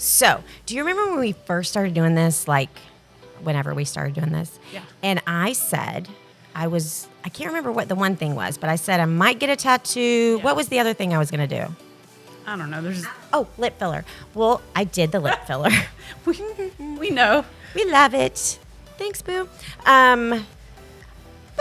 So, do you remember when we first started doing this, like whenever we started doing this? Yeah. And I said, I can't remember what the one thing was, but I said I might get a tattoo. Yeah. What was the other thing I was going to do? I don't know. There's Oh, lip filler. Well, I did the lip filler. we know. We love it. Thanks, boo. But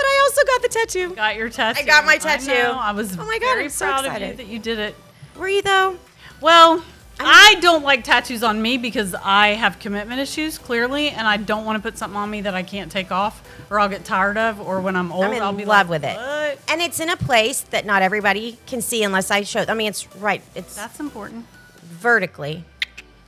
I also got the tattoo. Got your tattoo. I got my tattoo. I was Oh my God, very I'm so proud of excited. you that you did it. Were you though? Well, I don't like tattoos on me because I have commitment issues, clearly, and I don't want to put something on me that I can't take off or I'll get tired of, or when I'm old, I'm in I'll be love like, with it. "What?" And it's in a place that not everybody can see unless I show. I mean, it's right. It's That's important. vertically.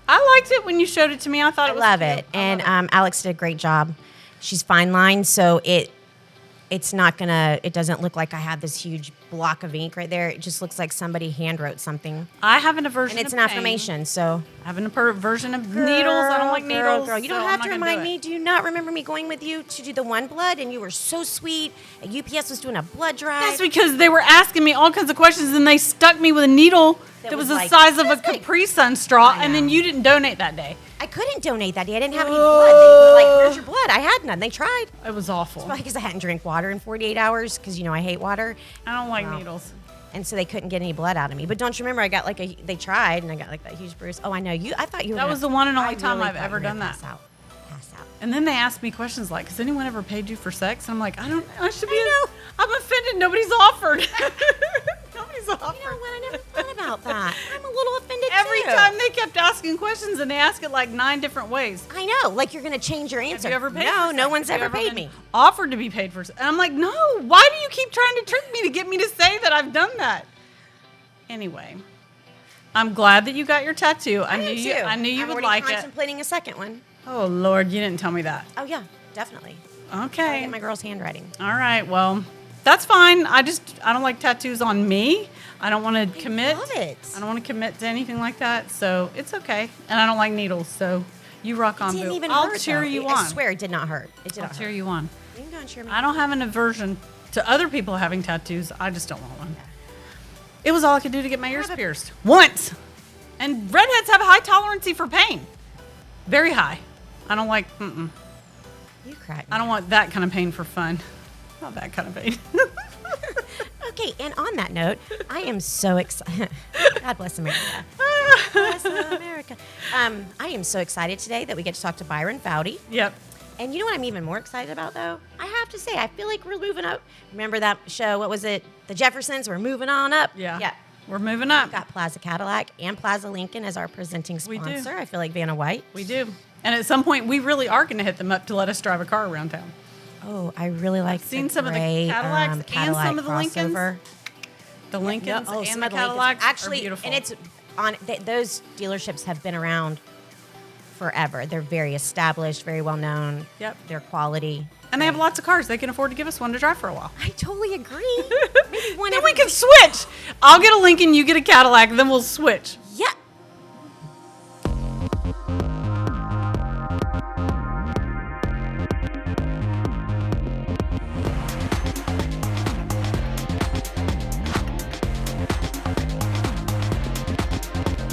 I liked it when you showed it to me. I thought I it was love cute. it. I And love it. Alex did a great job. She's fine lined, so it's not gonna. It doesn't look like I have this huge block of ink right there. It just looks like somebody hand wrote something. I have an aversion And it's of an pain. affirmation. So I have an aversion of needles. I don't like needles. Girl, you don't so have I'm to not gonna remind do me. it. Do you not remember me going with you to do the one blood? And you were so sweet. And UPS was doing a blood drive. That's because they were asking me all kinds of questions, and they stuck me with a needle that was the like size of a this big. Capri Sun straw, I and then know. you didn't donate that day. I couldn't donate that day. I didn't have any blood. They were like, "Here's your blood." I had none. They tried. It was awful. Probably because I hadn't drank water in 48 hours because, I hate water. I don't like Wow. needles. And so they couldn't get any blood out of me. But don't you remember I got they tried and I got like that huge bruise. Oh, I know. I thought you were That gonna- was the one and only I time really I've thought ever you were done gonna that. Pass out. And then they asked me questions like, "Has anyone ever paid you for sex?" And I'm like, I should be. I know. I'm offended. Nobody's offered. Nobody's offered. You know what? I never thought about that. I'm a little offended Every too. time they kept asking questions, and they ask it like 9 different ways. I know. Like you're going to change your answer. Have you ever paid? No, for no sex? one's Have you ever paid been me. Offered to be paid for sex. And I'm like, no. Why do you keep trying to trick me to get me to say that I've done that? Anyway, I'm glad that you got your tattoo. I knew am you. too. I knew you I'm would already like it. contemplating a second one. Oh Lord, you didn't tell me that. Oh yeah, definitely. I Okay. get my girl's handwriting. All right. Well, that's fine. I don't like tattoos on me. I don't want to commit. love it. I don't want to commit to anything like that. So it's okay. And I don't like needles. So you rock on, Didn't boo. even I'll hurt, cheer though. you I on. swear it did not hurt. It did I'll not cheer hurt. you on. You can go and cheer me. I don't have an aversion to other people having tattoos. I just don't want one. It was all I could do to get my ears pierced once. And redheads have a high tolerance for pain. Very high. I don't like, You crack. I don't want that kind of pain for fun. Not that kind of pain. Okay, and on that note, I am so excited. God bless America. Bless America. I am so excited today that we get to talk to Byron Faudie. Yep. And you know what I'm even more excited about, though? I have to say, I feel like we're moving up. Remember that show? What was it? The Jeffersons? We're moving on up. Yeah. Yeah. We're moving up. We've got Plaza Cadillac and Plaza Lincoln as our presenting We do. sponsor. I feel like Vanna White. We do. And at some point, we really are going to hit them up to let us drive a car around town. Oh, I really like seen the some of the gray, Cadillacs and Cadillac some of the Lincolns. crossover. The Lincolns some and of the Lincolns. Cadillacs Actually, are beautiful. and it's on. Those dealerships have been around forever. They're very established, very well known. Yep. Their quality. And they have lots of cars. They can afford to give us one to drive for a while. I totally agree. Maybe one Then every we can switch. I'll get a Lincoln, you get a Cadillac, then we'll switch. Yeah.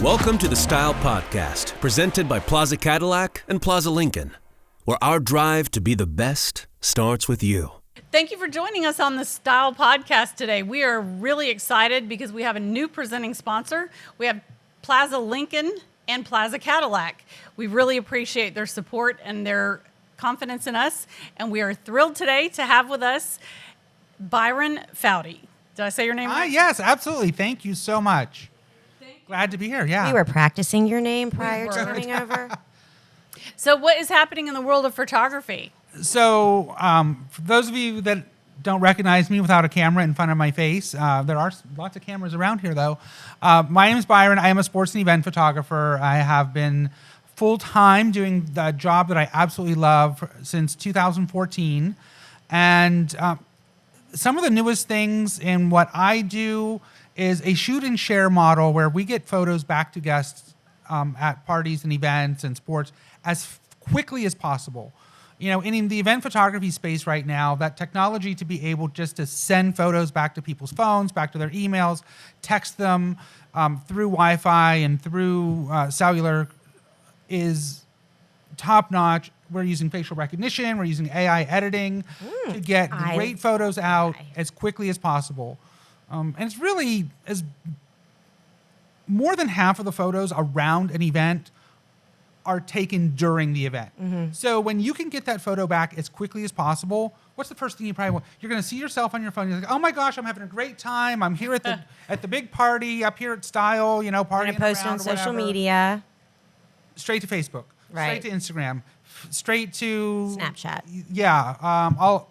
Welcome to the Style Podcast, presented by Plaza Cadillac and Plaza Lincoln, where our drive to be the best starts with you. Thank you for joining us on the Style Podcast today. We are really excited because we have a new presenting sponsor. We have Plaza Lincoln and Plaza Cadillac. We really appreciate their support and their confidence in us, and we are thrilled today to have with us Byron Faudie. Did I say your name right? Yes, absolutely. Thank you so much. Glad to be here. Yeah. We were practicing your name prior to were. coming over. So what is happening in the world of photography? So, for those of you that don't recognize me without a camera in front of my face, there are lots of cameras around here, though. My name is Byron. I am a sports and event photographer. I have been full-time doing the job that I absolutely love since 2014. And some of the newest things in what I do is a shoot and share model where we get photos back to guests at parties and events and sports as quickly as possible. You know, in the event photography space right now, that technology to be able just to send photos back to people's phones, back to their emails, text them through Wi-Fi and through cellular is top notch. We're using facial recognition. We're using AI editing to get great photos out as quickly as possible. And it's really more than half of the photos around an event are taken during the event. So when you can get that photo back as quickly as possible, what's the first thing you probably want? You're going to see yourself on your phone. You're like, oh my gosh, I'm having a great time. I'm here at the at the big party up here at Style, partying Gonna post around on or social whatever. media. Straight to Facebook, Right. straight to Instagram, straight to Snapchat. Yeah,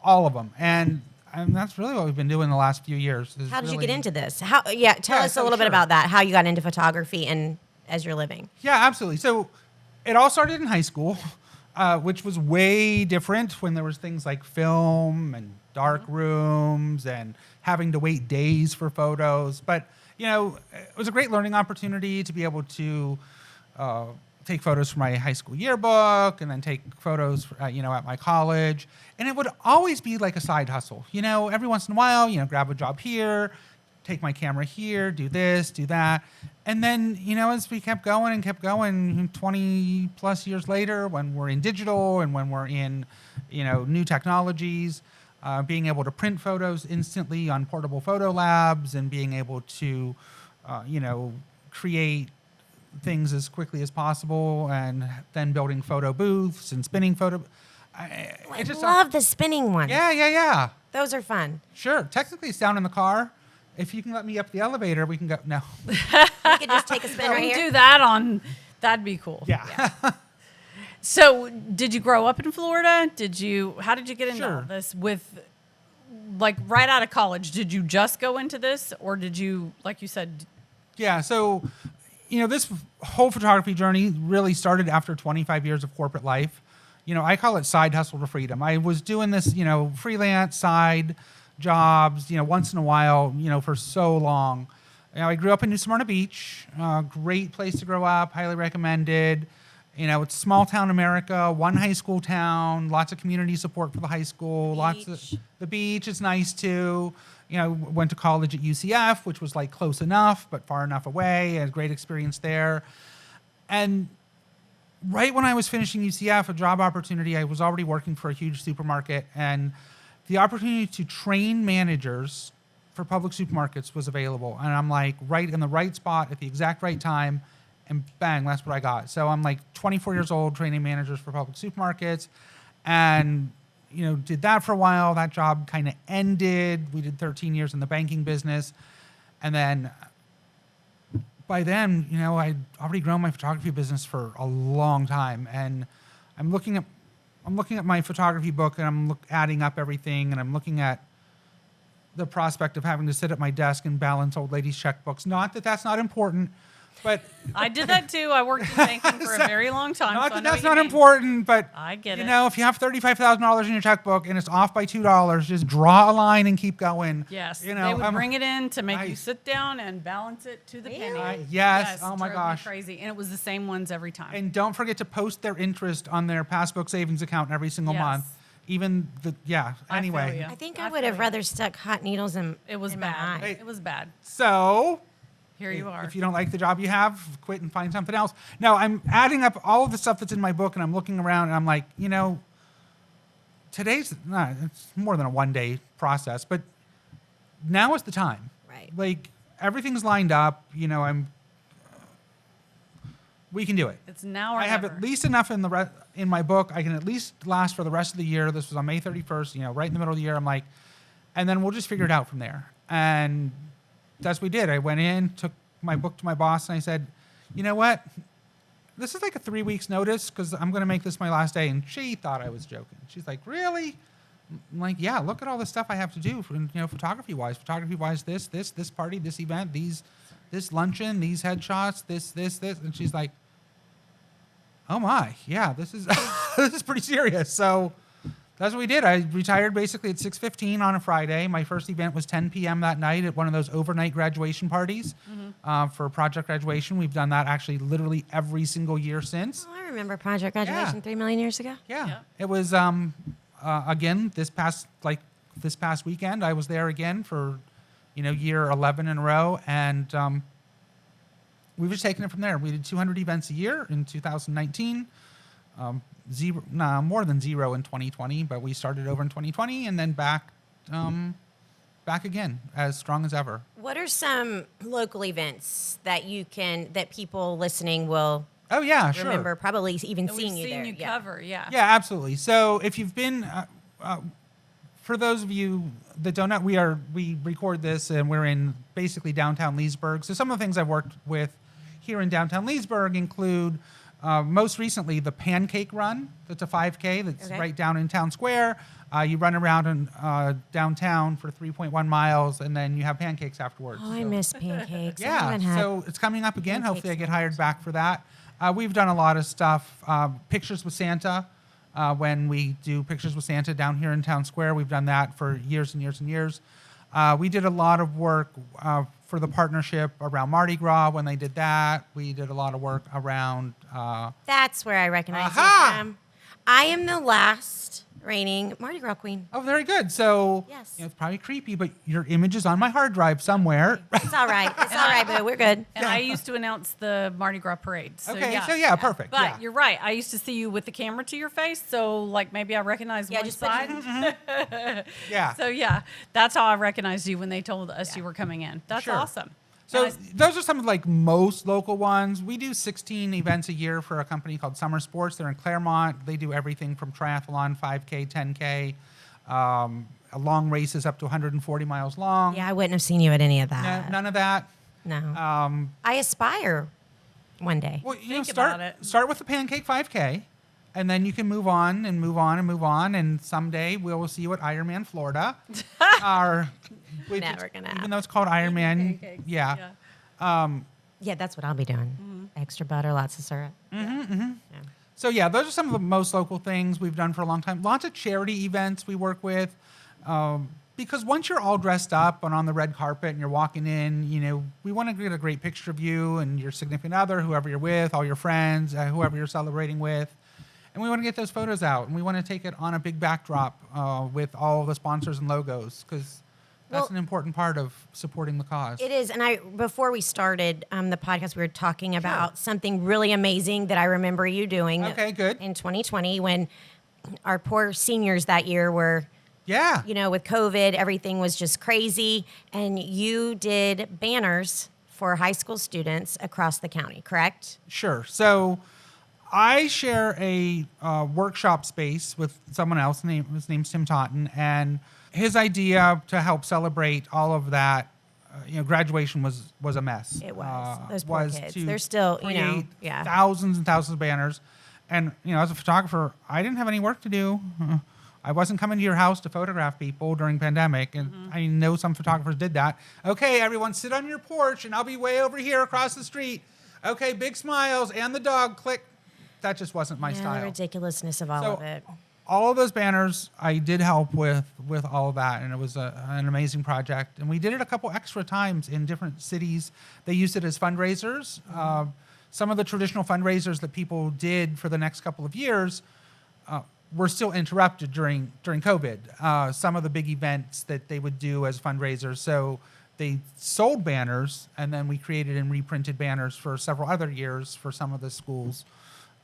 all of them, and that's really what we've been doing the last few years. How did you get into this? Tell us a little bit about that. How you got into photography and as you're living. Yeah, absolutely. So it all started in high school, which was way different when there was things like film and dark rooms and having to wait days for photos. But it was a great learning opportunity to be able to take photos for my high school yearbook and then take photos, at my college. And it would always be like a side hustle. Every once in a while, grab a job here, take my camera here, do this, do that. And then, as we kept going, 20 plus years later, when we're in digital and when we're in, new technologies, being able to print photos instantly on portable photo labs and being able to, create things as quickly as possible, and then building photo booths and spinning photo. I love the spinning ones. Yeah. Those are fun. Sure. Technically, it's down in the car. If you can let me up the elevator, we can go. No. We could just take a spin right We here. do that that'd be cool. Yeah. So, did you grow up in Florida? How did you get into all Sure. this right out of college? Did you just go into this, or did you, like you said? Yeah. So, this whole photography journey really started after 25 years of corporate life. I call it side hustle to freedom. I was doing this, freelance side jobs, once in a while, for so long. I grew up in New Smyrna Beach, great place to grow up, highly recommended. It's small town America, one high school town, lots of community support for the high school, the beach is nice too. Went to college at UCF, which was like close enough, but far enough away. Had a great experience there. And right when I was finishing UCF, a job opportunity, I was already working for a huge supermarket, and the opportunity to train managers for public supermarkets was available. And I'm like right in the right spot at the exact right time, and bang, that's what I got. So I'm like 24 years old, training managers for public supermarkets, and did that for a while. That job kind of ended. We did 13 years in the banking business. And then by then, I'd already grown my photography business for a long time. And I'm looking at my photography book, and I'm adding up everything, and I'm looking at the prospect of having to sit at my desk and balance old ladies' checkbooks. Not that that's not important, but I did that too. I worked in banking for a very long time. not so that I know that's what you not mean. important, but I get it. if you have $35,000 in your checkbook and it's off by $2, just draw a line and keep going. Yes, they they would bring it in to make I- you sit down and balance it to the penny. Yes. Oh my drove me gosh. crazy, and it was the same ones every time. And don't forget to post their interest on their passbook savings account every single Yes. month. Even I anyway. feel ya. I think I I would feel have ya. rather stuck hot needles in It was in my bad. eye. It was bad. So Here you are. if you don't like the job you have, quit and find something else. No, I'm adding up all of the stuff that's in my book, and I'm looking around, and I'm like, it's more than a one-day process, but now is the time. Right. Like, everything's lined up. We can do it. It's now or I have never. at least enough in my book. I can at least last for the rest of the year. This was on May 31st, right in the middle of the year. I'm like, and then we'll just figure it out from there. And that's what we did. I went in, took my book to my boss, and I said, you know what? This is like a 3 weeks notice because I'm going to make this my last day. And she thought I was joking. She's like, really? I'm like, yeah, look at all the stuff I have to do for, photography-wise. Photography-wise, this party, this event, this luncheon, these headshots, this. And she's like, oh my, yeah, this is this is pretty serious. So that's what we did. I retired basically at 6:15 on a Friday. My first event was 10 p.m. that night at one of those overnight graduation parties for project graduation. We've done that actually literally every single year since. Oh, I remember project graduation Yeah. 3 million years ago. Yeah, Yeah. it was again this past weekend. I was there again for year 11 in a row, and we've just taken it from there. We did 200 events a year in 2019. More than zero in 2020, but we started over in 2020 and then back again as strong as ever. What are some local events that people listening will Oh yeah, sure. remember, probably even That seeing we've you seen there? you cover, yeah. Yeah, absolutely. So if you've been, for those of you that don't know, we record this and we're in basically downtown Leesburg. So some of the things I've worked with here in downtown Leesburg include most recently the Pancake Run. That's a 5K that's right down in Town Square. You run around in downtown for 3.1 miles, and then you have pancakes afterwards. Oh, I miss pancakes. I Yeah, haven't had so it's coming up again. pancakes Hopefully I get in hired back for that. We've done a lot of stuff. Pictures with Santa. When we do Pictures with Santa down here in Town Square, we've done that for years and years and years. We did a lot of work for the partnership around Mardi Gras when they did that. We did a lot of work around... That's where I recognize Aha! you from. I am the last reigning Mardi Gras queen. Oh, very good. So Yes. it's probably creepy, but your image is on my hard drive somewhere. It's all right. It's all right, boo. We're good. And I used to announce the Mardi Gras parade. So Okay, yeah. so yeah, perfect. But yeah. you're right. I used to see you with the camera to your face, so like maybe I recognized one Just put side. Yeah. So yeah, that's how I recognized you when they told us you were coming in. That's Sure. awesome. So And those are some of like most local ones. We do 16 events a year for a company called Summer Sports. They're in Claremont. They do everything from triathlon, 5K, 10K, long races up to 140 miles long. Yeah, I wouldn't have seen you at any of that. None of that. No. I aspire one day. Well, Think about it. start with the Pancake 5K, and then you can move on and move on and move on. And someday we will see you at Ironman, Florida. Never gonna Even though it's called Ironman, pancakes, yeah. Yeah, that's what I'll be doing. Extra butter, lots of syrup. So yeah, those are some of the most local things we've done for a long time. Lots of charity events we work with, because once you're all dressed up and on the red carpet and you're walking in, we want to get a great picture of you and your significant other, whoever you're with, all your friends, whoever you're celebrating with, and we want to get those photos out, and we want to take it on a big backdrop with all the sponsors and logos, because that's an important part of supporting the cause. It is. And before we started the podcast, we were talking about something really amazing that I remember you doing. Okay, good. In 2020, when our poor seniors that year were, with COVID, everything was just crazy. And you did banners for high school students across the county, correct? Sure. So I share a workshop space with someone else. His name's Tim Totten, and his idea to help celebrate all of that, graduation was a mess. It was. Those poor kids. They're still, create thousands and thousands of banners. And, as a photographer, I didn't have any work to do. I wasn't coming to your house to photograph people during pandemic. And I know some photographers did that. Okay, everyone sit on your porch and I'll be way over here across the street. Okay, big smiles and the dog, click. That just wasn't my style. The ridiculousness of all of it. All of those banners, I did help with all of that, and it was an amazing project. And we did it a couple extra times in different cities. They used it as fundraisers. Some of the traditional fundraisers that people did for the next couple of years were still interrupted during COVID. Some of the big events that they would do as fundraisers. So they sold banners, and then we created and reprinted banners for several other years for some of the schools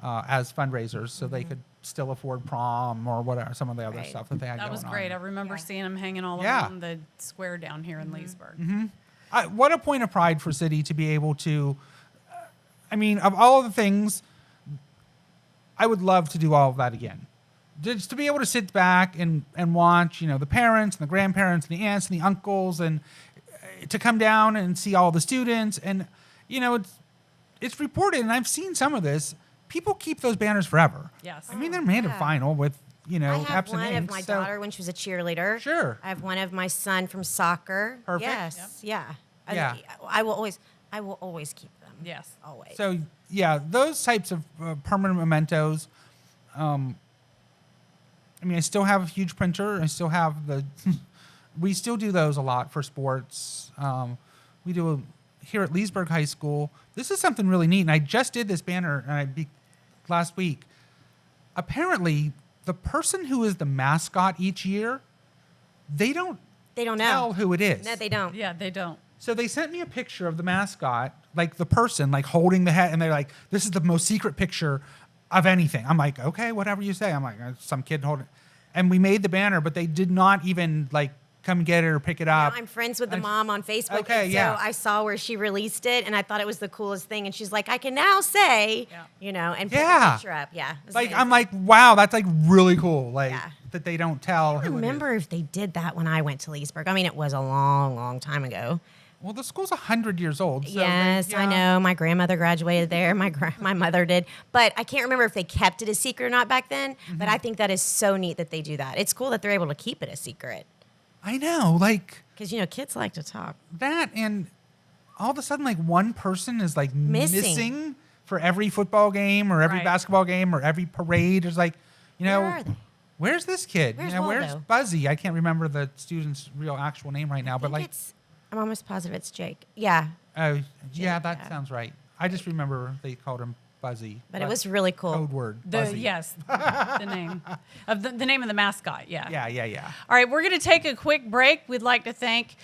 as fundraisers, so they could still afford prom or whatever, some of the other stuff that they had that going was on. great. I remember seeing them hanging all Yeah. around the square down here in Leesburg. What a point of pride for City to be able to, of all of the things, I would love to do all of that again. Just to be able to sit back and watch, the parents and the grandparents and the aunts and the uncles, and to come down and see all the students. And, it's reported, and I've seen some of this, people keep those banners forever. Yes. They're made of vinyl with, I have Epsom one of ink, my so- daughter when she was a cheerleader. Sure. I have one of my son from soccer. Perfect. Yes. Yeah. Yeah. I will always keep them. Yes. Always. So, yeah, those types of permanent mementos. I still have a huge printer. I still have we still do those a lot for sports. We do here at Leesburg High School. This is something really neat, and I just did this banner last week. Apparently, the person who is the mascot each year, they don't know tell who it is. No, they don't. Yeah, they don't. So they sent me a picture of the mascot like the person like holding the head, and they're like, this is the most secret picture of anything. I'm like, okay, whatever you say. I'm like, some kid holding it. And we made the banner, but they did not even like come get it or pick it up. I'm friends with the mom on Facebook. Okay, and so I saw where she released it, and I thought it was the coolest thing. And she's like, I can now say, and put the picture up. Yeah. Like, amazing. I'm like, wow, that's like really cool. Like that they don't tell. I don't remember if they did that when I went to Leesburg. I mean, it was a long, long time ago. Well, the school's 100 years old. So yes, I know. My grandmother graduated there. My mother did. But I can't remember if they kept it a secret or not back then. Mm-hmm. But I think that is so neat that they do that. It's cool that they're able to keep it a secret. I know. Like, because, kids like to talk. That, and all of a sudden, like, one person is, like, missing for every football game or every basketball game or every parade. There's, like, Where are they? Where's this kid? Where's where's Buzzy? I can't remember the student's real actual name right now. But, like... I'm almost positive it's Jake. Yeah. Oh, yeah, that sounds right. I just remember they called him Buzzy. But it was really cool. Code word. Buzzy. The name of the name of the mascot. Yeah. Yeah. All right, we're going to take a quick break. We'd like to thank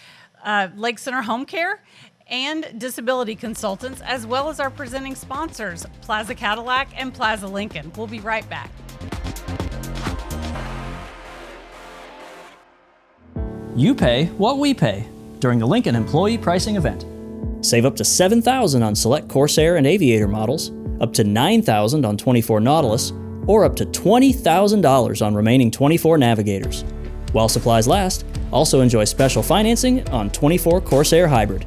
Lake Center Homecare and disability consultants, as well as our presenting sponsors, Plaza Cadillac and Plaza Lincoln. We'll be right back. You pay what we pay during the Lincoln Employee Pricing Event. Save up to $7,000 on select Corsair and Aviator models, up to $9,000 on 24 Nautilus, or up to $20,000 on remaining 24 Navigators. While supplies last, also enjoy special financing on 24 Corsair Hybrid.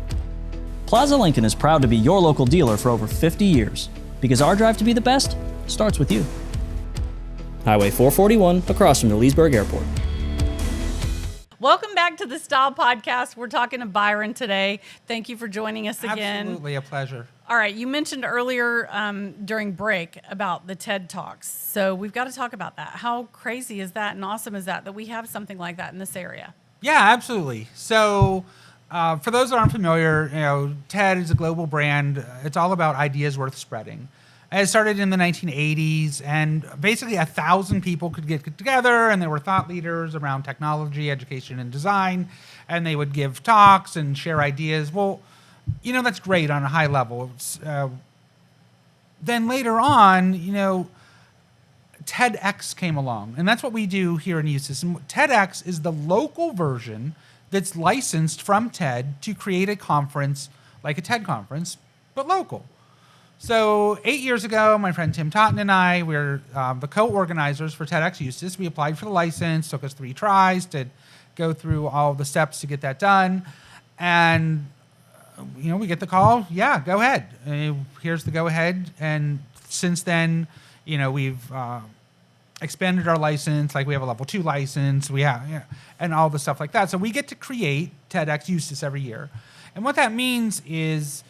Plaza Lincoln is proud to be your local dealer for over 50 years, because our drive to be the best starts with you. Highway 441 across from the Leesburg Airport. Welcome back to the Style Podcast. We're talking to Byron today. Thank you for joining us again. Absolutely a pleasure. All right, you mentioned earlier during break about the TED Talks. So we've got to talk about that. How crazy is that and awesome is that we have something like that in this area? Yeah, absolutely. So for those that aren't familiar, TED is a global brand. It's all about ideas worth spreading. It started in the 1980s, and basically 1,000 people could get together, and there were thought leaders around technology, education, and design, and they would give talks and share ideas. Well, that's great on a high level. Then later on, TEDx came along, and that's what we do here in Eustis. And TEDx is the local version that's licensed from TED to create a conference like a TED conference, but local. So 8 years ago, my friend Tim Totten and I were the co-organizers for TEDxEustis. We applied for the license, took us 3 tries to go through all the steps to get that done. And, we get the call, yeah, go ahead. Here's the go ahead. And since then, we've expanded our license, like we have a level 2 license, we have, and all the stuff like that. So we get to create TEDxEustis every year. And what that means is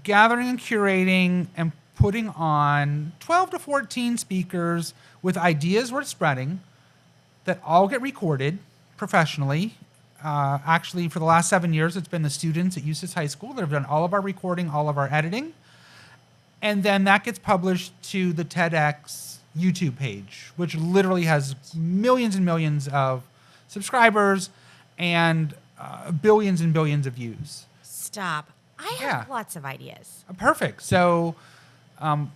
gathering and curating and putting on 12 to 14 speakers with ideas worth spreading that all get recorded professionally. Actually, for the last 7 years, it's been the students at Eustis High School that have done all of our recording, all of our editing. And then that gets published to the TEDx YouTube page, which literally has millions and millions of subscribers and billions and billions of views. Stop. I have lots of ideas. Perfect. So, I'm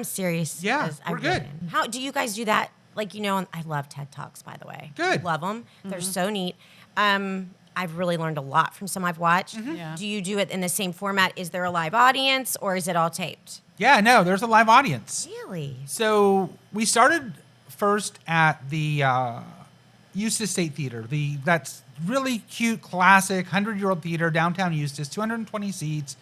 serious. Yeah, we're good. How do you guys do that? Like, I love TED Talks, by the way. Good. Love them. Mm-hmm. They're so neat. I've really learned a lot from some I've watched. Mm-hmm. Yeah. Do you do it in the same format? Is there a live audience or is it all taped? Yeah, no, there's a live audience. Really? So we started first at the Eustis State Theater. That's really cute, classic, 100-year-old theater, downtown Eustis, 220 seats,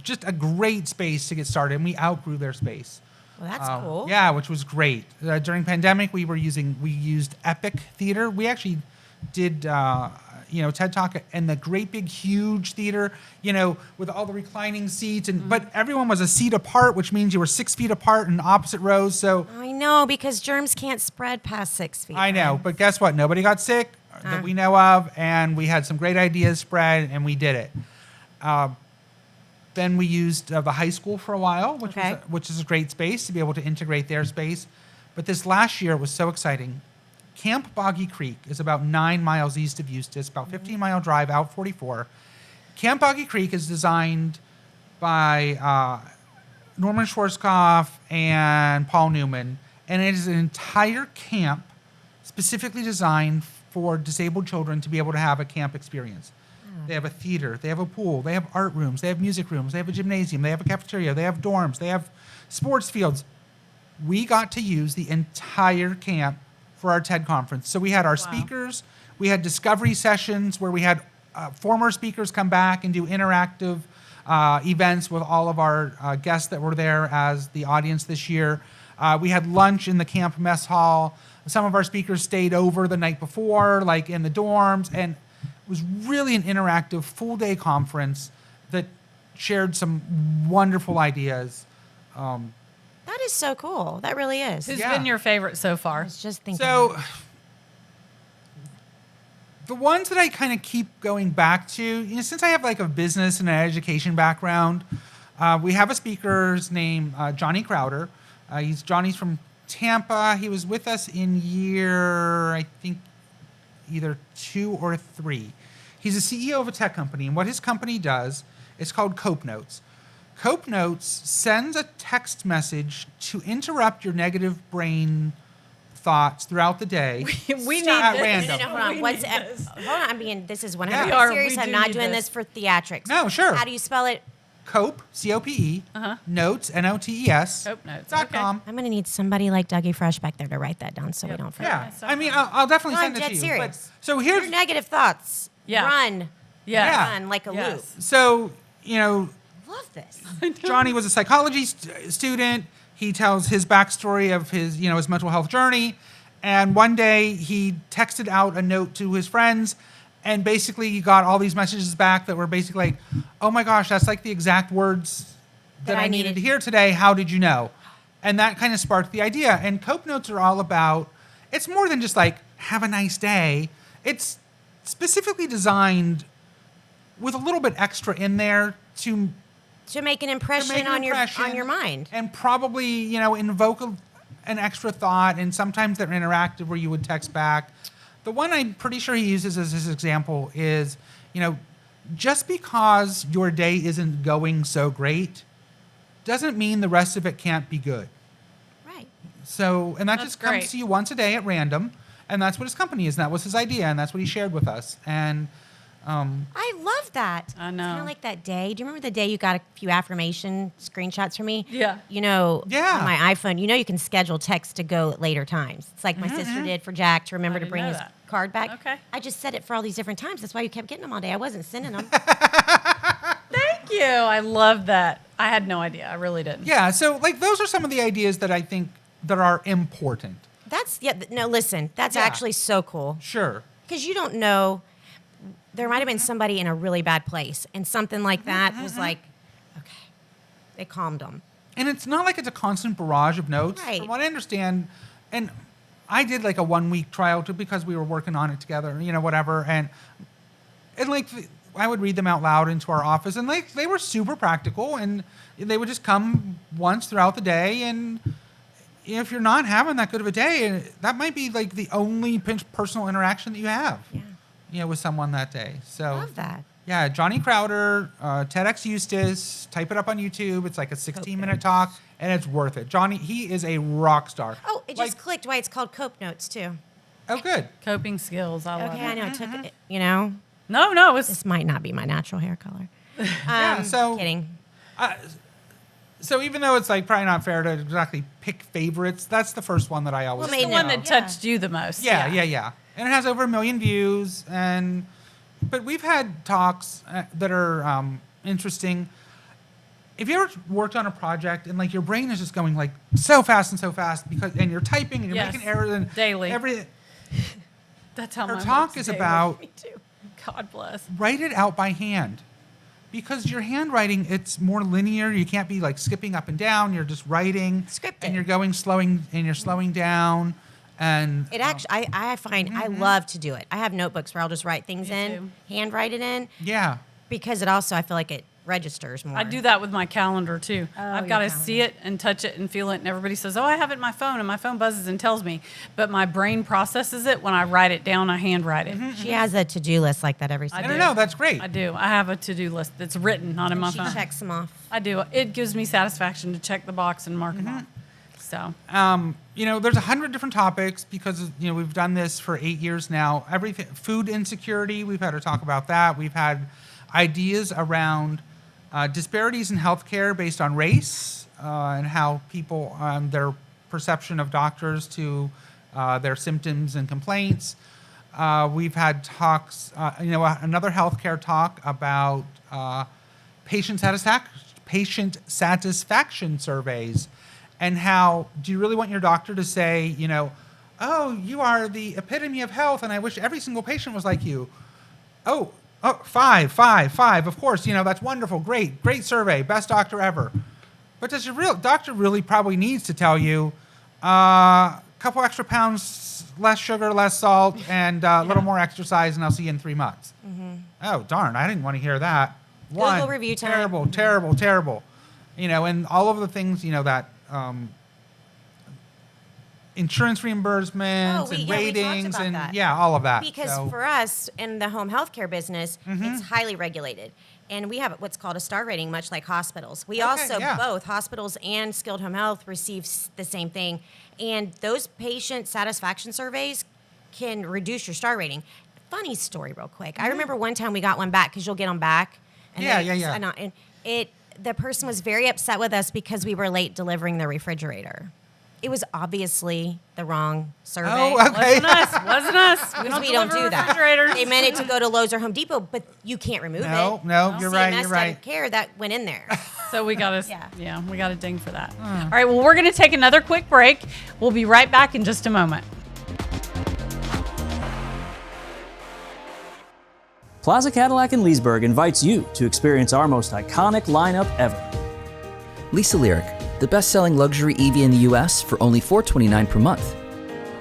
just a great space to get started. And we outgrew their space. Well, that's cool. Yeah, which was great. During pandemic, we used Epic Theater. We actually did, TED Talk in the great big huge theater, with all the reclining seats, but everyone was a seat apart, which means you were 6 feet apart in opposite rows. So I know, because germs can't spread past 6 feet. I know, but guess what? Nobody got sick that we know of, and we had some great ideas spread, and we did it. Then we used the high school for a while, which is a great space to be able to integrate their space. But this last year was so exciting. Camp Boggy Creek is about 9 miles east of Eustis, about 15-mile drive out 44. Camp Boggy Creek is designed by Norman Schwarzkopf and Paul Newman, and it is an entire camp specifically designed for disabled children to be able to have a camp experience. They have a theater, they have a pool, they have art rooms, they have music rooms, they have a gymnasium, they have a cafeteria, they have dorms, they have sports fields. We got to use the entire camp for our TED conference. So we had our speakers, we had discovery sessions where we had former speakers come back and do interactive events with all of our guests that were there as the audience this year. We had lunch in the camp mess hall. Some of our speakers stayed over the night before, like in the dorms, and it was really an interactive full-day conference that shared some wonderful ideas. That is so cool. That really is. Who's been your favorite so I far? was just thinking. So the ones that I kind of keep going back to, since I have like a business and an education background, we have a speaker's named Johnny Crowder. Johnny's from Tampa. He was with us in year, I think, either 2 or 3. He's a CEO of a tech company, and what his company does is called Cope Notes. Cope Notes sends a text message to interrupt your negative brain thoughts throughout the day. We need at this. random. No, hold on. We What's need this. hold on? I mean, this is 100% Yeah. We are. serious. We I'm do not need doing this. this for theatrics. No, sure. How do you spell it? Cope, C-O-P-E, Notes, N-O-T-E-S, Cope Notes, .com. I'm going to need somebody like Dougie Fresh back there to write that down so we don't forget. Yeah, so I mean, I'll definitely No, send I'm it dead to you. serious. But, so here's, Your negative thoughts. Yeah. Run. Yeah. Run like a loop. so, Love this. Johnny was a psychology student. He tells his backstory of his, his mental health journey. And one day he texted out a note to his friends, and basically he got all these messages back that were basically like, oh my gosh, that's like the exact words that I needed to hear today. How did you know? And that kind of sparked the idea. And Cope Notes are all about, it's more than just like, have a nice day. It's specifically designed with a little bit extra in there to make an impression on your mind. and probably invoke an extra thought, and sometimes they're interactive where you would text back. The one I'm pretty sure he uses as his example is, just because your day isn't going so great doesn't mean the rest of it can't be good. Right. So, and that That's just comes great. to you once a day at random, and that's what his company is, and that was his idea, and that's what he shared with us. And I love that. I know. It's kind of like that day. Do you remember the day you got a few affirmation screenshots from me? Yeah. Yeah. On my iPhone, you can schedule text to go at later times. It's like my sister did for Jack to remember I to didn't bring know his that. card back. Okay. I just set it for all these different times. That's why you kept getting them all day. I wasn't sending them. Thank you. I love that. I had no idea. I really didn't. yeah, so like those are some of the ideas that I think that are important. Listen, that's Yeah. actually so cool. Sure. Because you don't know, there might have been somebody in a really bad place, and something like that was like, okay, it calmed them. And it's not like it's a constant barrage of notes. Right. From what I understand, and I did like a 1-week trial too because we were working on it together, whatever. And like I would read them out loud into our office, and like they were super practical, and they would just come once throughout the day. And if you're not having that good of a day, that might be like the only personal interaction that you have. Yeah. With someone that day. So Love that. Yeah, Johnny Crowder, TEDxEustis. Type it up on YouTube. It's like a 16-minute talk, and it's worth it. Johnny, he is a rock star. Oh, it just clicked why it's called Cope Notes, too. Oh, good. Coping skills. I love Okay, it. I know. It took, No, it's this might not be my natural hair color. Yeah, so Kidding. So even though it's like probably not fair to exactly pick favorites, that's the first one that I always. Well, the one that Yeah. touched you the most. Yeah. And it has over 1 million views, but we've had talks that are interesting. If you ever worked on a project and like your brain is just going like so fast and you're typing and you're Yes. making errors and Daily. That's how Her mine talk works is daily. about Me too. God bless. write it out by hand, because your handwriting, it's more linear. You can't be like skipping up and down. You're just writing, Scripted. and you're slowing down. And It actually, I find I love to do it. I have notebooks where I'll just write things Me in, too. handwrite it in, yeah, because it also, I feel like it registers more. I do that with my calendar too. I've got to your see it and touch it and feel it. And everybody says, "Oh, I have it in my phone," and my phone buzzes and tells me. But my brain processes it when I write it down. I handwrite it. She has a to-do list like that every I single No, that's great. I do. I have a to-do list that's written, not in my She phone. checks them off. I do. It gives me satisfaction to check the box and mark them off. So There's 100 different topics because we've done this for 8 years now. Everything, food insecurity, we've had to talk about that. We've had ideas around disparities in healthcare based on race and how people their perception of doctors to their symptoms and complaints. We've had talks, another healthcare talk about patient satisfaction surveys. And how, do you really want your doctor to say, oh, you are the epitome of health, and I wish every single patient was like you. Oh, 5, of course, that's wonderful, great survey, best doctor ever. But does your real doctor really probably needs to tell you a couple extra pounds, less sugar, less salt, and a little more exercise, and I'll see you in 3 months. Oh, darn, I didn't want to hear that. Google review time. Terrible. And all of the things, that insurance reimbursements and ratings we and that. all of that. Because for us in the home healthcare business, it's highly regulated. And we have what's called a star rating, much like hospitals. We both hospitals and skilled home health receive the same thing. And those patient satisfaction surveys can reduce your star rating. Funny story real quick. I remember one time we got one back because you'll get them back. And And the person was very upset with us because we were late delivering the refrigerator. It was obviously the wrong survey. Oh, okay. Wasn't us. We don't do that. Refrigerators. They meant it to go to Lowe's or Home Depot, but you can't remove it. No, you're right. CMS didn't care that went in there. So we got we got to ding for that. All right, well, we're going to take another quick break. We'll be right back in just a moment. Plaza Cadillac in Leesburg invites you to experience our most iconic lineup ever. Lisa Lyric, the best-selling luxury EV in the U.S. for only $429 per month.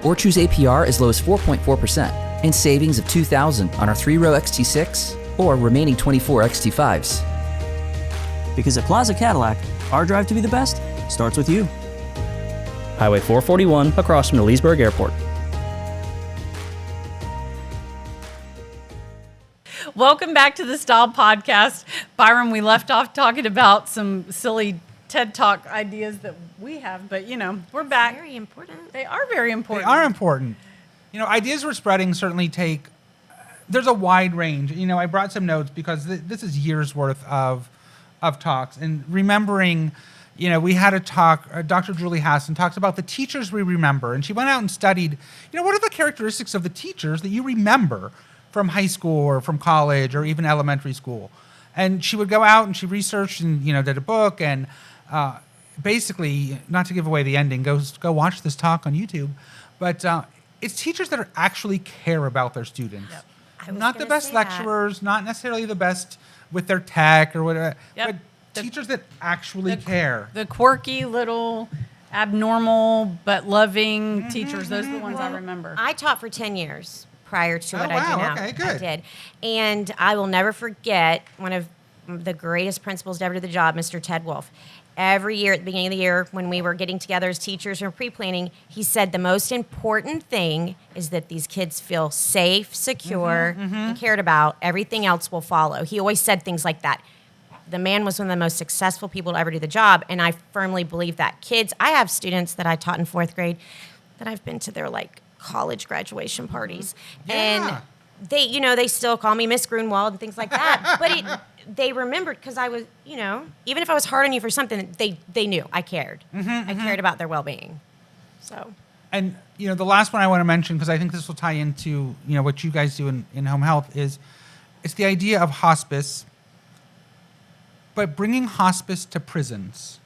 Or choose APR as low as 4.4% and savings of $2,000 on our 3-row XT6 or remaining 24 XT5s. Because at Plaza Cadillac, our drive to be the best starts with you. Highway 441 across from the Leesburg Airport. Welcome back to the Style Podcast. Byron, we left off talking about some silly TED Talk ideas that we have, but we're back. Very important. They are very important. They are important. Ideas we're spreading certainly there's a wide range. I brought some notes because this is years worth of talks. And remembering, we had a talk, Dr. Julie Hassan talks about the teachers we remember. And she went out and studied, what are the characteristics of the teachers that you remember from high school or from college or even elementary school? And she would go out and she researched and, did a book and basically, not to give away the ending, go watch this talk on YouTube, but it's teachers that actually care about their students. Yep. Not the best lecturers, not necessarily the best with their tech or whatever, but teachers that actually care. The quirky little abnormal but loving teachers, those are the ones I remember. I taught for 10 years prior to what I do now. Okay, good. I did. And I will never forget one of the greatest principals to ever do the job, Mr. Ted Wolf. Every year at the beginning of the year when we were getting together as teachers and pre-planning, he said the most important thing is that these kids feel safe, secure, and cared about. Everything else will follow. He always said things like that. The man was one of the most successful people to ever do the job, and I firmly believe that. Kids, I have students that I taught in 4th grade that I've been to their college graduation parties. Yeah. And they still call me Miss Grunwald and things like that. But they remembered because I was, even if I was hard on you for something, they knew I cared. I cared about their well-being. So. And, the last one I want to mention, because I think this will tie into, what you guys do in home health, is it's the idea of hospice, but bringing hospice to prisons.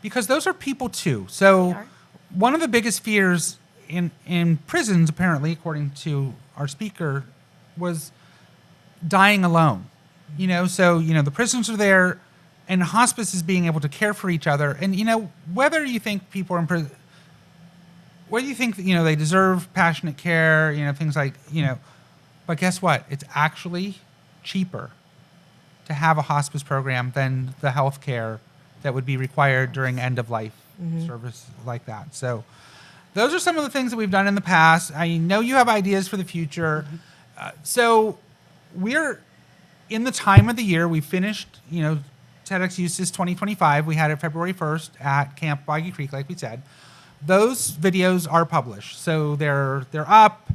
Because those are people too. So one of the biggest fears in prisons, apparently, according to our speaker, was dying alone. The prisoners are there, and hospice is being able to care for each other. And, whether you think people are in prison, whether you think, they deserve passionate care, things like, but guess what? It's actually cheaper to have a hospice program than the health care that would be required during end-of-life service like that. So those are some of the things that we've done in the past. I know you have ideas for the future. So we're in the time of the year. We finished, TEDxEustis 2025. We had it February 1st at Camp Boggy Creek, like we said. Those videos are published. So they're up,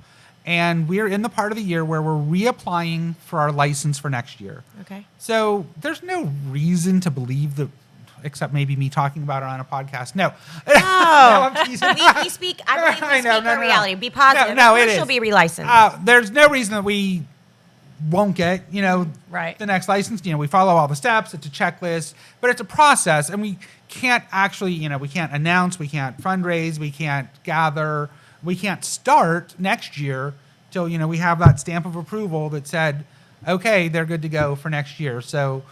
and we're in the part of the year where we're reapplying for our license for next year. Okay. So there's no reason to believe that, except maybe me talking about it on a podcast. No. No, I'm teasing. we speak. I believe we speak our reality. Be positive. No, of it course is. She'll be relicensed. There's no reason that we won't get, Right. the next license. We follow all the steps. It's a checklist, but it's a process, and we can't actually, we can't announce, we can't fundraise, we can't gather, we can't start next year till, we have that stamp of approval that said, okay, they're good to go for next year. So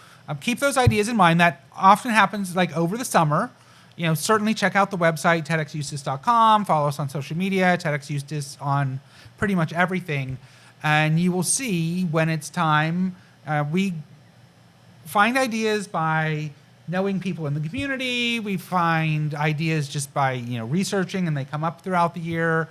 keep those ideas in mind. That often happens like over the summer. Certainly check out the website, TEDxEustis.com. Follow us on social media, TEDxEustis on pretty much everything. And you will see when it's time. We find ideas by knowing people in the community. We find ideas just by researching, and they come up throughout the year.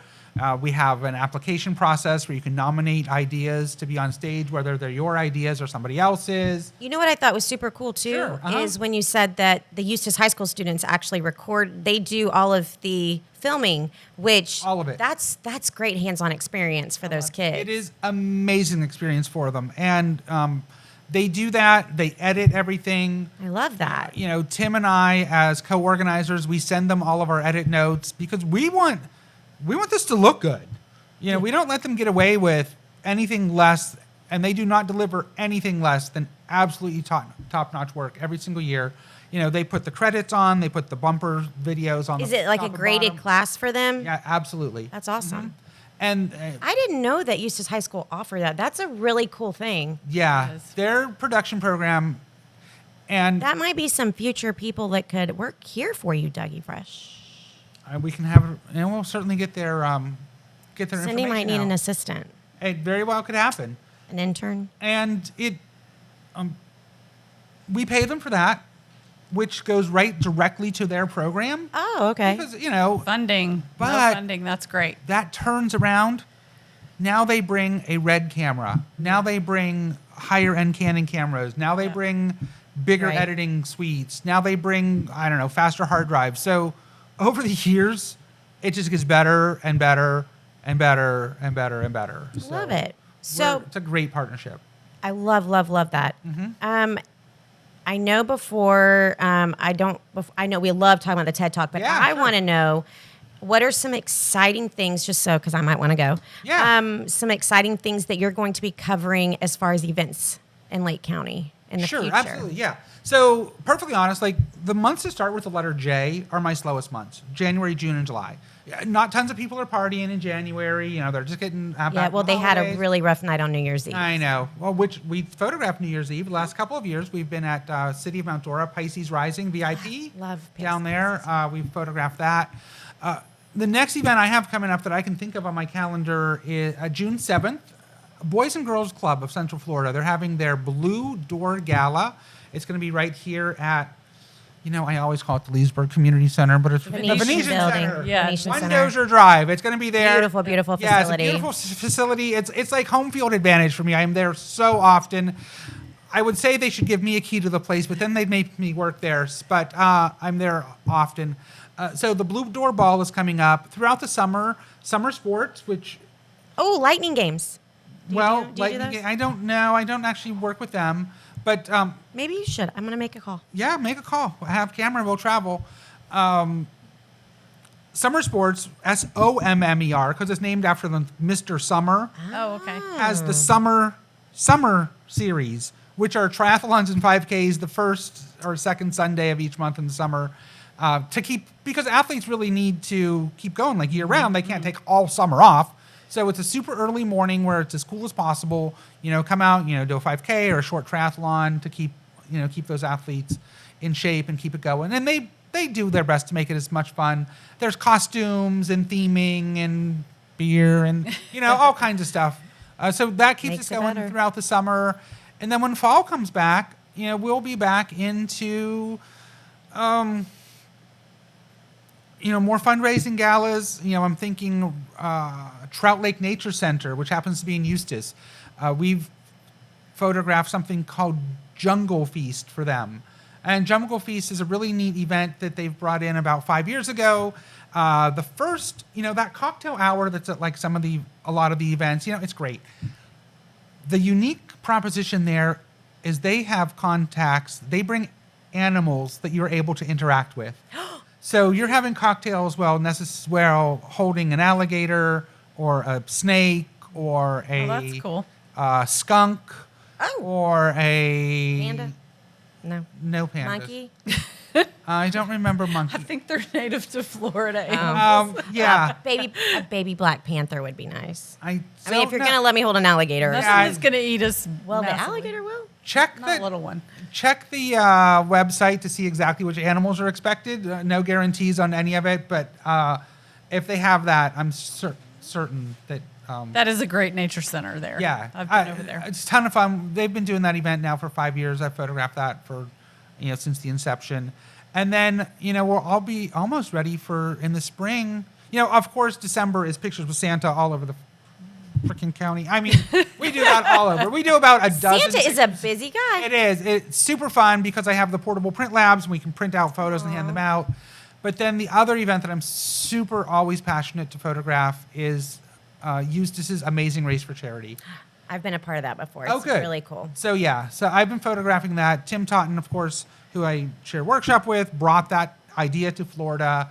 We have an application process where you can nominate ideas to be on stage, whether they're your ideas or somebody else's. You know what I thought was super cool too Sure, is when you said that the Eustis High School students actually record. They do all of the filming, which All of it. That's great hands-on experience for those kids. It is amazing experience for them, and they do that. They edit everything. I love that. Tim and I, as co-organizers, we send them all of our edit notes because we want this to look good. We don't let them get away with anything less, and they do not deliver anything less than absolutely top-notch work every single year. They put the credits on, they put the bumper videos on. Is it like a graded class for them? Yeah, absolutely. That's awesome. And I didn't know that Eustis High School offered that. That's a really cool thing. yeah, Yes. their production program, and That might be some future people that could work here for you, Dougie Fresh. we can have, and we'll certainly get their information. Cindy might need out. an assistant, It very well could happen, an intern. and we pay them for that, which goes right directly to their program. Oh, okay. Because Funding. But- No funding. That's great. that turns around. Now they bring a red camera. Now they bring higher end Canon cameras. Now they bring bigger Right. editing suites. Now they bring, faster hard drives. So over the years, it just gets better and better and better and better and better. Love it. So it's a great partnership. I love that. Mm-hmm. I know before, I know we love talking about the TED Talk, but Yeah, I sure. want to know what are some exciting things, just so, because I might want to go. Yeah. Some exciting things that you're going to be covering as far as events in Lake County in the Sure, future. absolutely, yeah. So, perfectly honest, like the months that start with the letter J are my slowest months: January, June, and July. Yeah, not tons of people are partying in January. They're just getting back Yeah, from well, the they had a holidays. really rough night on New Year's Eve. I know. Well, which we photographed New Year's Eve. The last couple of years, we've been at City of Mount Dora, Pisces Rising VIP. Love down Pisces. there. We've photographed that. The next event I have coming up that I can think of on my calendar is June 7th. Boys and Girls Club of Central Florida. They're having their Blue Door Gala. It's going to be right here at, I always call it the Leesburg Community Center, but it's the Venetian Venetian building. Center. Yeah. Venetian One Center. Dozier Drive. It's going to be there. Beautiful, beautiful Yeah, it's a facility. beautiful facility. It's like home field advantage for me. I'm there so often. I would say they should give me a key to the place, but then they'd make me work there. But I'm there often. So the Blue Door Ball is coming up throughout the summer. Summer sports, which Oh, lightning games. Do you do Lightning those? I don't know. I don't actually work with them, but Maybe you should. I'm going to make a call. yeah, make a call. Have camera. We'll travel. Summer sports, SOMMER, because it's named after the Mr. Summer. Oh, okay. Has the summer series, which are triathlons and 5Ks the first or second Sunday of each month in the summer, to keep, because athletes really need to keep going like year round. They can't take all summer off. So it's a super early morning where it's as cool as possible. Come out, do a 5K or a short triathlon to keep those athletes in shape and keep it going. And they do their best to make it as much fun. There's costumes and theming and beer and all kinds of stuff. So that keeps Makes us it going better. throughout the summer. And then when fall comes back, we'll be back into, more fundraising galas. I'm thinking Trout Lake Nature Center, which happens to be in Eustis. We've photographed something called Jungle Feast for them. And Jungle Feast is a really neat event that they've brought in about 5 years ago. The first, that cocktail hour that's at like a lot of the events, it's great. The unique proposition there is they have contacts. They bring animals that you're able to interact with. So you're having cocktails while holding an alligator or a snake or a that's cool. Skunk or a Panda? No pandas. Monkey? I don't remember monkey. I think they're native to Florida. Yeah. A baby black panther would be nice. I mean, if you're going to let me hold an alligator. Nothing is going to eat us. Well, the massively. alligator will. check Not a little one. Check the website to see exactly which animals are expected. No guarantees on any of it, but if they have that, I'm certain that. That is a great nature center there. Yeah, I've been over there. It's a ton of fun. They've been doing that event now for 5 years. I've photographed that for, since the inception. And then, we'll all be almost ready for in the spring. Of course, December is Pictures with Santa all over the freaking county. I mean, we do that all over. We do about a dozen. Santa is a busy guy. It is. It's super fun because I have the portable print labs and we can print out photos and hand them out. But then the other event that I'm super always passionate to photograph is Eustis's Amazing Race for Charity. I've been a part of that before. Oh, It's good. really cool. So I've been photographing that. Tim Totten, of course, who I share a workshop with, brought that idea to Florida.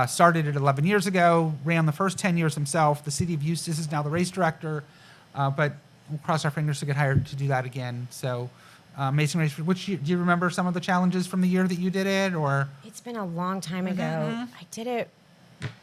Started it 11 years ago, ran the first 10 years himself. The city of Eustis is now the race director, but we'll cross our fingers to get hired to do that again. So Amazing Race, do you remember some of the challenges from the year that you did it? Or It's been a long time ago. I did it.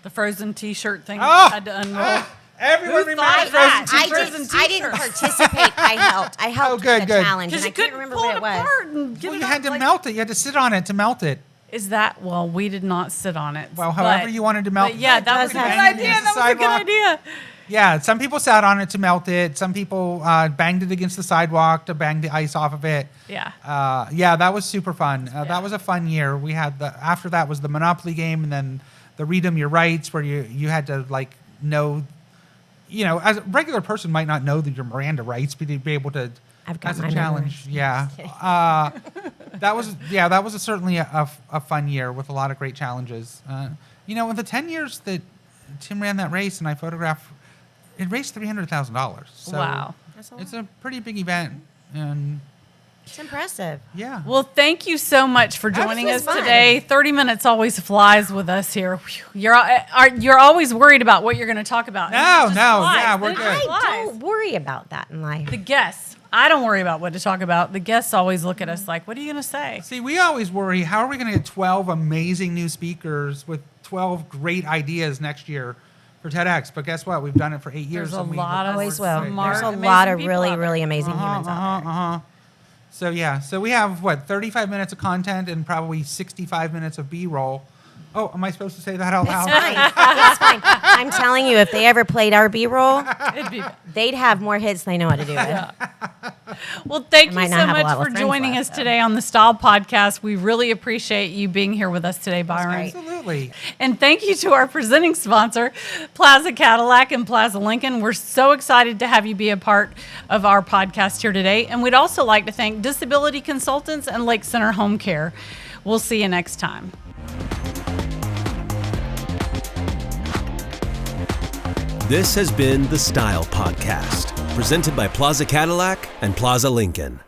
The Frozen T-shirt thing Oh! that I had to unroll. everyone Who remembers thought Frozen that? T-shirts. I didn't participate. I helped. I helped good, with the good. challenge, Because and I you couldn't couldn't remember pull what it it was. apart and get Well, it you out, had to like- melt it. You had to sit on it to melt it. Is that, well, we did not sit on it. Well, however you wanted to melt But yeah, it. that was a does good have- idea. Against the That was a good sidewalk. idea. Yeah, some people sat on it to melt it. Some people banged it against the sidewalk to bang the ice off of it. Yeah. That was super fun. That was a fun year. We had after that was the Monopoly game, and then the Read 'em Your Rights, where you had to know, as a regular person might not know that your Miranda rights, but to be able to. I've got as a mine challenge. Yeah. That was certainly a fun year with a lot of great challenges. In the 10 years that Tim ran that race and I photographed, it raised $300,000. So Wow. That's a it's lot. a pretty big event, and It's impressive. yeah. Well, thank you so much for joining was us fun. today. 30 minutes always flies with us here. Whew. You're always worried about what you're going to talk about. No, And it just no, flies. yeah, we're It good. just I flies. don't worry about that in life. The guests. I don't worry about what to talk about. The guests always look at us like, what are you going to say? See, we always worry, how are we going to get 12 amazing new speakers with 12 great ideas next year for TEDx? But guess what? We've done it for 8 years. There's a and we lot of Always will. smart, There's a amazing lot of people really, out there. really amazing humans out there. So we have 35 minutes of content and probably 65 minutes of B-roll. Oh, am I supposed to say that out loud? It's fine. I'm telling you, if they ever played our B-roll, It'd be, they'd have more hits than they know how to do with. well, thank I you might so not have a much lot of for friends joining left, us though. today on the Style Podcast. We really appreciate you being here with us today, Byron. great. Absolutely. And thank you to our presenting sponsor, Plaza Cadillac and Plaza Lincoln. We're so excited to have you be a part of our podcast here today. And we'd also like to thank Disability Consultants and Lake Center Home Care. We'll see you next time. This has been the Style Podcast, presented by Plaza Cadillac and Plaza Lincoln.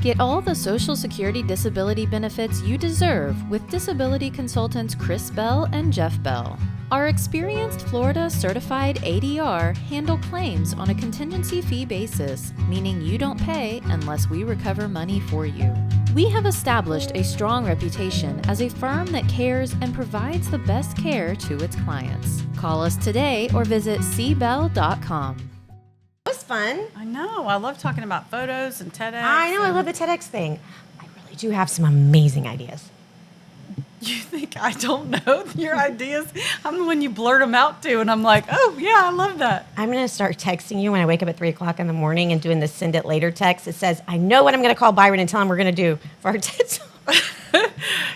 Get all the Social Security disability benefits you deserve with disability consultants Chris Bell and Jeff Bell. Our experienced Florida certified ADR handle claims on a contingency fee basis, meaning you don't pay unless we recover money for you. We have established a strong reputation as a firm that cares and provides the best care to its clients. Call us today or visit cbell.com. It was fun. I know. I love talking about photos and TEDx. I know. I love the TEDx thing. I really do have some amazing ideas. You think I don't know your ideas? I'm the one you blurt them out to, and I'm like, oh, yeah, I love that. I'm going to start texting you when I wake up at 3 o'clock in the morning and doing the send it later text. It says, I know what I'm going to call Byron and tell him we're going to do for our TED Talk.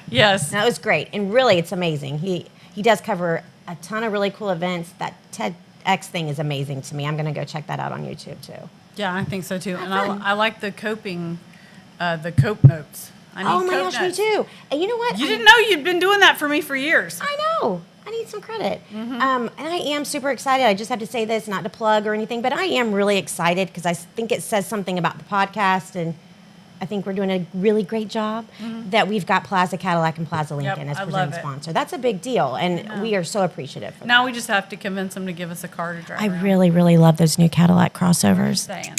Yes. That was great. And really, it's amazing. He does cover a ton of really cool events. That TEDx thing is amazing to me. I'm going to go check that out on YouTube, too. Yeah, I think so, too. And fun. I like the the cope notes. I need Oh, my cope gosh, notes. me too. And you know what? You didn't know you'd been doing that for me for years. I know. I need some credit. And I am super excited. I just have to say this, not to plug or anything, but I am really excited because I think it says something about the podcast, and I think we're doing a really great job that we've got Plaza Cadillac and Plaza Lincoln as I love presenting it. sponsor. That's a big deal, and we are so appreciative for Now that. we just have to convince them to give us a car to drive I around. really, really love those new Cadillac crossovers. Saying.